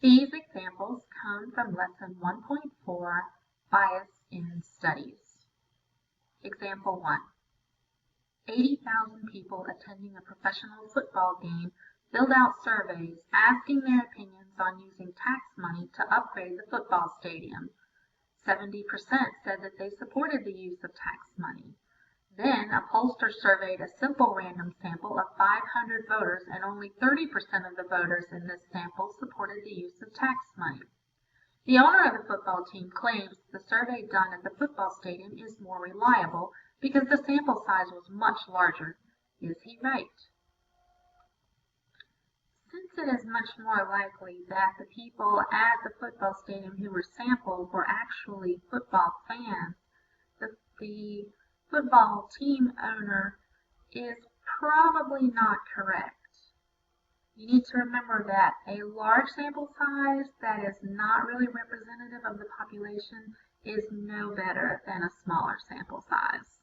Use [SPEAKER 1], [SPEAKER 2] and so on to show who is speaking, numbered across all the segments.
[SPEAKER 1] These examples come from Lesson 1.4, Bias in Studies. Example 1. 80,000 people attending a professional football game filled out surveys asking their opinions on using tax money to upgrade the football stadium. 70% said that they supported the use of tax money. Then a pollster surveyed a simple random sample of 500 voters, and only 30% of the voters in this sample supported the use of tax money. The owner of the football team claims the survey done at the football stadium is more reliable because the sample size was much larger. Is he right? Since it is much more likely that the people at the football stadium who were sampled were actually football fans, the football team owner is probably not correct. You need to remember that a large sample size that is not really representative of the population is no better than a smaller sample size.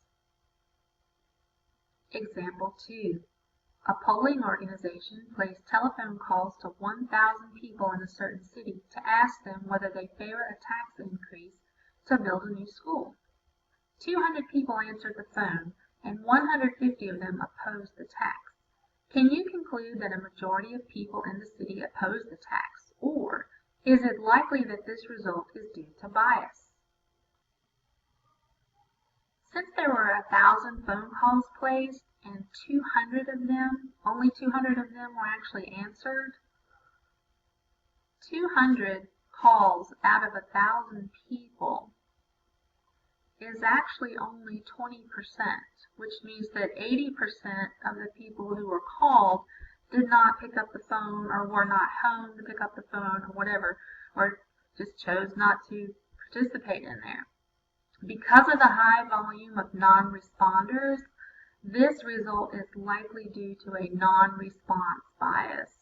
[SPEAKER 1] Example 2. A polling organization placed telephone calls to 1,000 people in a certain city to ask them whether they favor a tax increase to build a new school. 200 people answered the phone, and 150 of them opposed the tax. Can you conclude that a majority of people in the city oppose the tax, or is it likely that this result is due to bias? Since there were 1,000 phone calls placed and only 200 of them were actually answered, 200 calls out of 1,000 people is actually only 20%, which means that 80% of the people who were called did not pick up the phone, or were not home to pick up the phone, or whatever, or just chose not to participate in there. Because of the high volume of non-responders, this result is likely due to a non-response bias.